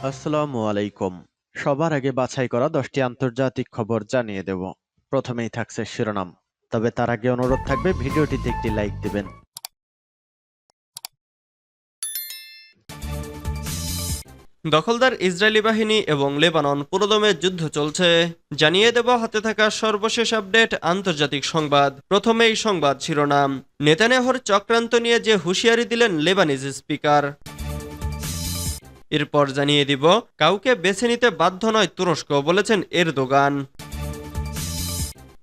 আসসালামু আলাইকুম। সবার আগে বাছাই করা 10টি আন্তর্জাতিক খবর জানিয়ে দেব। প্রথমেই থাকছে শিরোনাম। তবে তার আগে অনুরোধ থাকবে ভিডিওটিতে একটি লাইক দিবেন। দখলদার ইসরায়েলি বাহিনী এবং লেবানন পুরোদমে যুদ্ধ চলছে, জানিয়ে দেব হাতে থাকা সর্বশেষ আপডেট আন্তর্জাতিক সংবাদ। প্রথমেই সংবাদ শিরোনাম। নেতানিয়াহুর চক্রান্ত নিয়ে যে হুঁশিয়ারি দিলেন লেবানিজ স্পিকার। এরপর জানিয়ে দিব কাউকে বেছে নিতে বাধ্য নয় তুরস্ক, বলেছেন এরদোগান।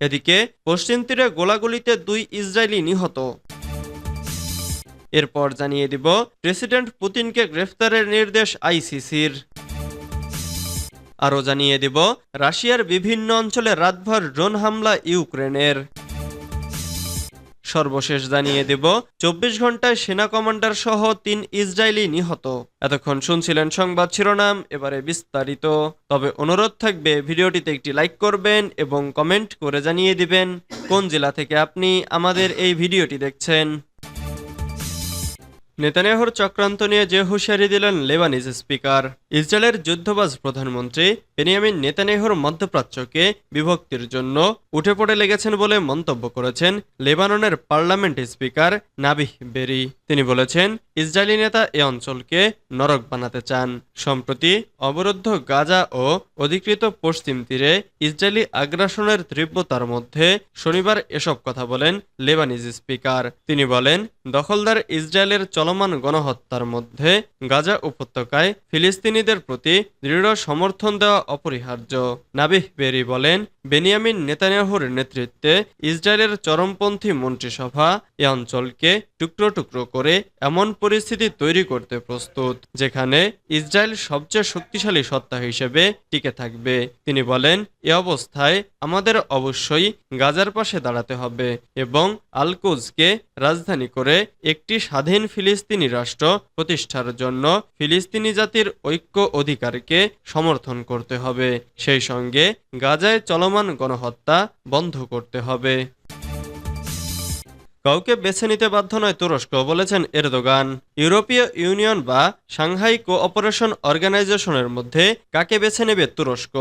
এদিকে পশ্চিম তীরে গোলাগুলিতে 2 ইসরায়েলি নিহত। এরপর জানিয়ে দিব প্রেসিডেন্ট পুতিনকে গ্রেফতারের নির্দেশ আইসিসির। আরও জানিয়ে দিব রাশিয়ার বিভিন্ন অঞ্চলে রাতভর ড্রোন হামলা ইউক্রেনের। সর্বশেষ জানিয়ে দেব 24 ঘন্টায় সেনা কমান্ডার সহ 3 ইসরায়েলি নিহত। এতক্ষণ শুনছিলেন সংবাদ শিরোনাম, এবারে বিস্তারিত। তবে অনুরোধ থাকবে ভিডিওটিতে একটি লাইক করবেন এবং কমেন্ট করে জানিয়ে দিবেন কোন জেলা থেকে আপনি আমাদের এই ভিডিওটি দেখছেন। নেতানিয়াহুর চক্রান্ত নিয়ে যে হুঁশিয়ারি দিলেন লেবানিজ স্পিকার। ইসরায়েলের যুদ্ধবাজ প্রধানমন্ত্রী বেনিয়ামিন নেতানিয়াহুর মধ্যপ্রাচ্যকে বিভক্তির জন্য উঠে পড়ে লেগেছেন বলে মন্তব্য করেছেন লেবাননের পার্লামেন্ট স্পিকার নাবিহ বেরি। তিনি বলেছেন, ইসরায়েলি নেতা এ অঞ্চলকে নরক বানাতে চান। সম্প্রতি অবরুদ্ধ গাজা ও অধিকৃত পশ্চিম তীরে ইসরায়েলি আগ্রাসনের তীব্রতার মধ্যে শনিবার এসব কথা বলেন লেবানিজ স্পিকার। তিনি বলেন, দখলদার ইসরায়েলের চলমান গণহত্যার মধ্যে গাজা উপত্যকায় ফিলিস্তিনিদের প্রতি দৃঢ় সমর্থন দেওয়া অপরিহার্য। নাবিহ বেরি বলেন, বেনিয়ামিন নেতানিয়াহুর নেতৃত্বে ইসরায়েলের চরমপন্থী মন্ত্রিসভা এ অঞ্চলকে টুকরো টুকরো করে এমন পরিস্থিতি তৈরি করতে প্রস্তুত যেখানে ইসরায়েল সবচেয়ে শক্তিশালী সত্তা হিসেবে টিকে থাকবে। তিনি বলেন, এ অবস্থায় আমাদের অবশ্যই গাজার পাশে দাঁড়াতে হবে এবং আল-কুদসকে রাজধানী করে একটি স্বাধীন ফিলিস্তিনি রাষ্ট্র প্রতিষ্ঠার জন্য ফিলিস্তিনি জাতির ঐক্য অধিকারকে সমর্থন করতে হবে। সেই সঙ্গে গাজায় চলমান গণহত্যা বন্ধ করতে হবে। কাউকে বেছে নিতে বাধ্য নয় তুরস্ক, বলেছেন এরদোগান। ইউরোপীয় ইউনিয়ন বা সাংহাই কোঅপারেশন অর্গানাইজেশনের মধ্যে কাকে বেছে নেবে তুরস্ক,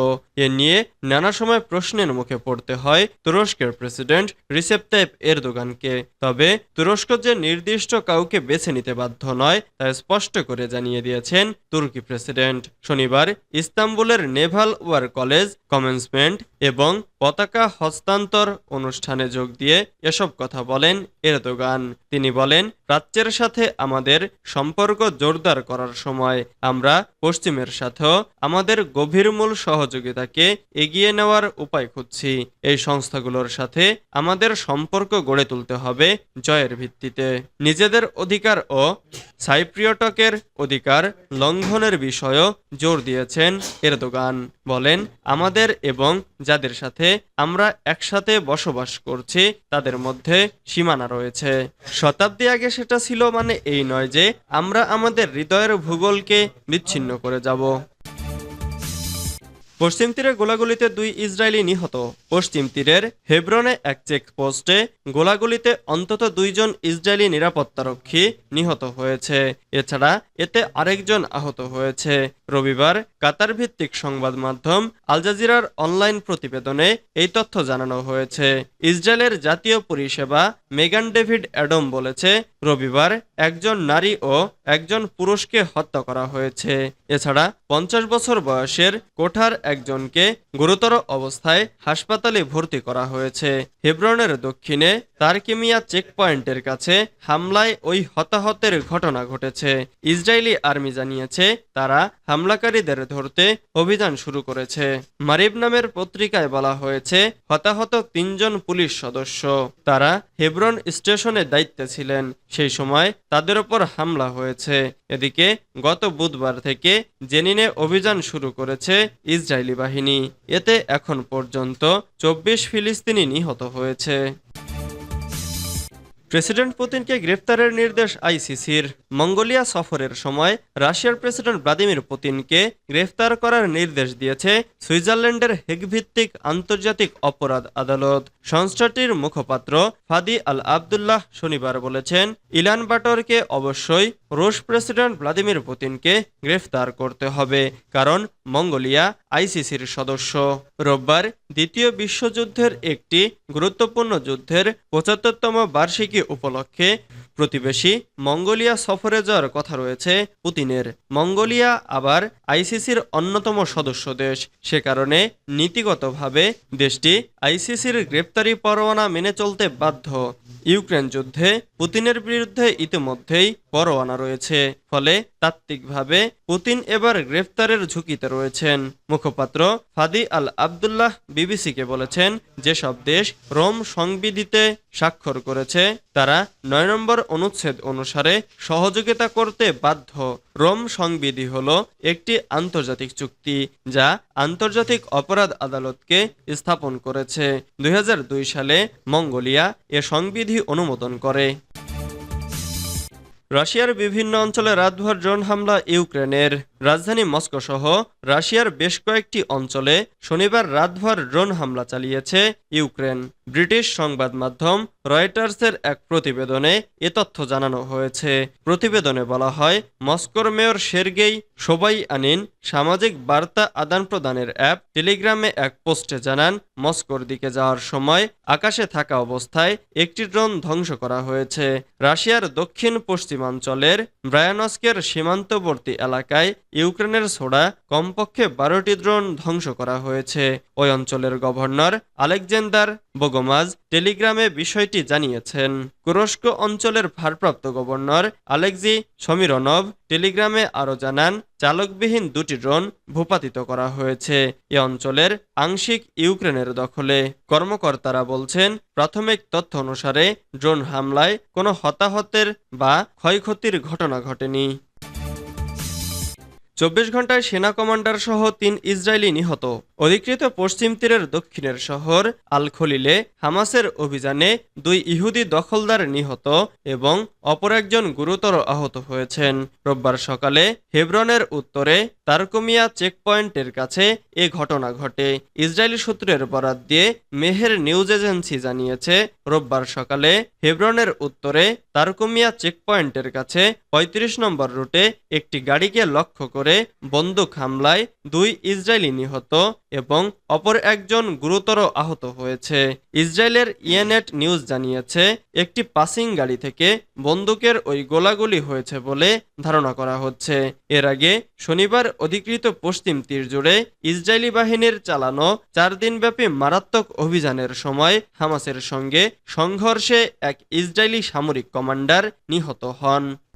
এ নিয়ে নানা সময় প্রশ্নের মুখে পড়তে হয় তুরস্কের প্রেসিডেন্ট রিসেপ তাইপ এরদোগানকে। তবে তুরস্ক যে নির্দিষ্ট কাউকে বেছে নিতে বাধ্য নয় তা স্পষ্ট করে জানিয়ে দিয়েছেন তুর্কি প্রেসিডেন্ট। শনিবার ইস্তাম্বুলের নেভাল ওয়ার কলেজ কমেন্সমেন্ট এবং পতাকা হস্তান্তর অনুষ্ঠানে যোগ দিয়ে এসব কথা বলেন এরদোগান। তিনি বলেন, প্রাচ্যের সাথে আমাদের সম্পর্ক জোরদার করার সময় আমরা পশ্চিমের সাথেও আমাদের গভীরমূল সহযোগিতাকে এগিয়ে নেওয়ার উপায় খুঁজছি। এই সংস্থাগুলোর সাথে আমাদের সম্পর্ক গড়ে তুলতে হবে জয়ের ভিত্তিতে। নিজেদের অধিকার ও সাইপ্রিয়টকের অধিকার লঙ্ঘনের বিষয়েও জোর দিয়েছেন এরদোগান। বলেন, আমাদের এবং যাদের সাথে আমরা একসাথে বসবাস করছি তাদের মধ্যে সীমানা রয়েছে। শতাব্দী আগে সেটা ছিল, মানে এই নয় যে আমরা আমাদের হৃদয়ের ভূগোলকে বিচ্ছিন্ন করে যাব। পশ্চিম তীরে গোলাগুলিতে 2 ইসরায়েলি নিহত। পশ্চিম তীরের হেব্রনে এক চেকপোস্টে গোলাগুলিতে অন্তত 2 জন ইসরায়েলি নিরাপত্তারক্ষী নিহত হয়েছে। এছাড়া এতে আরেকজন আহত হয়েছে। রবিবার কাতার ভিত্তিক সংবাদ মাধ্যম আল জাজিরার অনলাইন প্রতিবেদনে এই তথ্য জানানো হয়েছে। ইসরায়েলের জাতীয় পরিষেবা মেগান ডেভিড অ্যাডম বলেছে, রবিবার একজন নারী ও একজন পুরুষকে হত্যা করা হয়েছে। এছাড়া 50 বছর বয়সের কোঠার একজনকে গুরুতর অবস্থায় হাসপাতালে ভর্তি করা হয়েছে। হেব্রনের দক্ষিণে তারকিমিয়া চেকপয়েন্টের কাছে হামলায় ওই হতাহতের ঘটনা ঘটেছে। ইসরায়েলি আর্মি জানিয়েছে তারা হামলাকারীদের ধরতে অভিযান শুরু করেছে। মারিব নামের পত্রিকায় বলা হয়েছে, হতাহত 3 জন পুলিশ সদস্য। তারা হেব্রন স্টেশনে দায়িত্বে ছিলেন। সেই সময় তাদের ওপর হামলা হয়েছে। এদিকে গত বুধবার থেকে জেনিনে অভিযান শুরু করেছে ইসরায়েলি বাহিনী। এতে এখন পর্যন্ত 24 ফিলিস্তিনি নিহত হয়েছে। প্রেসিডেন্ট পুতিনকে গ্রেফতারের নির্দেশ আইসিসির। মঙ্গোলিয়া সফরের সময় রাশিয়ার প্রেসিডেন্ট ভ্লাদিমির পুতিনকে গ্রেফতার করার নির্দেশ দিয়েছে সুইজারল্যান্ডের হেগ-ভিত্তিক আন্তর্জাতিক অপরাধ আদালত। সংস্থাটির মুখপাত্র ফাদি আল আবদুল্লাহ শনিবার বলেছেন, ইলান বাটরকে অবশ্যই রুশ প্রেসিডেন্ট ভ্লাদিমির পুতিনকে গ্রেফতার করতে হবে, কারণ মঙ্গোলিয়া আইসিসির সদস্য। রোববার দ্বিতীয় বিশ্বযুদ্ধের একটি গুরুত্বপূর্ণ যুদ্ধের ৭৫তম বার্ষিকী উপলক্ষে প্রতিবেশী মঙ্গোলিয়া সফরে যাওয়ার কথা রয়েছে পুতিনের। মঙ্গোলিয়া আবার আইসিসির অন্যতম সদস্য দেশ, সে কারণে নীতিগতভাবে দেশটি আইসিসির গ্রেপ্তারি পরোয়ানা মেনে চলতে বাধ্য। ইউক্রেন যুদ্ধে পুতিনের বিরুদ্ধে ইতিমধ্যেই পরোয়ানা রয়েছে, ফলে তাত্ত্বিকভাবে পুতিন এবার গ্রেফতারের ঝুঁকিতে রয়েছেন। মুখপাত্র ফাদি আল আবদুল্লাহ বিবিসিকে বলেছেন, যেসব দেশ রোম সংবিধিতে স্বাক্ষর করেছে তারা ৯ নম্বর অনুচ্ছেদ অনুসারে সহযোগিতা করতে বাধ্য। রোম সংবিধি হল একটি আন্তর্জাতিক চুক্তি যা আন্তর্জাতিক অপরাধ আদালতকে স্থাপন করেছে। ২০০২ সালে মঙ্গোলিয়া এ সংবিধি অনুমোদন করে। রাশিয়ার বিভিন্ন অঞ্চলে রাতভর ড্রোন হামলা ইউক্রেনের। রাজধানী মস্কো সহ রাশিয়ার বেশ কয়েকটি অঞ্চলে শনিবার রাতভর ড্রোন হামলা চালিয়েছে ইউক্রেন। ব্রিটিশ সংবাদ মাধ্যম রয়টার্সের এক প্রতিবেদনে এ তথ্য জানানো হয়েছে। প্রতিবেদনে বলা হয়, মস্কোর মেয়র সের্গেই সোবাইয়ানিন সামাজিক বার্তা আদান প্রদানের অ্যাপ টেলিগ্রামে এক পোস্টে জানান, মস্কোর দিকে যাওয়ার সময় আকাশে থাকা অবস্থায় একটি ড্রোন ধ্বংস করা হয়েছে। রাশিয়ার দক্ষিণ পশ্চিমাঞ্চলের ব্রায়ানস্কের সীমান্তবর্তী এলাকায় ইউক্রেনের ছোড়া কমপক্ষে ১২টি ড্রোন ধ্বংস করা হয়েছে। ওই অঞ্চলের গভর্নর আলেকজান্ডার বোগোমাজ টেলিগ্রামে বিষয়টি জানিয়েছেন। তুরস্ক অঞ্চলের ভারপ্রাপ্ত গভর্নর আলেক্সি সমিরনভ টেলিগ্রামে আরও জানান, চালকবিহীন ২টি ড্রোন ভূপাতিত করা হয়েছে। এ অঞ্চলের আংশিক ইউক্রেনের দখলে। কর্মকর্তারা বলছেন, প্রাথমিক তথ্য অনুসারে ড্রোন হামলায় কোনো হতাহতের বা ক্ষয়ক্ষতির ঘটনা ঘটেনি। ২৪ ঘন্টায় সেনা কমান্ডার সহ ৩ ইসরায়েলি নিহত। অধিকৃত পশ্চিম তীরের দক্ষিণের শহর আল খলিলে হামাসের অভিযানে ২ ইহুদি দখলদার নিহত এবং অপর একজন গুরুতর আহত হয়েছেন। রোববার সকালে হেব্রনের উত্তরে তারকুমিয়া চেকপয়েন্টের কাছে এ ঘটনা ঘটে। ইসরায়েলি সূত্রের বরাত দিয়ে মেহের নিউজ এজেন্সি জানিয়েছে, রোববার সকালে হেব্রনের উত্তরে তারকুমিয়া চেকপয়েন্টের কাছে ৩৫ নম্বর রুটে একটি গাড়িকে লক্ষ্য করে বন্দুক হামলায় ২ ইসরায়েলি নিহত এবং অপর একজন গুরুতর আহত হয়েছে। ইসরায়েলের ইয়েনেট নিউজ জানিয়েছে, একটি পাসিং গাড়ি থেকে বন্দুকের ওই গোলাগুলি হয়েছে বলে ধারণা করা হচ্ছে। এর আগে শনিবার অধিকৃত পশ্চিম তীর জুড়ে ইসরায়েলি বাহিনীর চালানো ৪ দিনব্যাপী মারাত্মক অভিযানের সময় হামাসের সঙ্গে সংঘর্ষে এক ইসরায়েলি সামরিক কমান্ডার নিহত হন।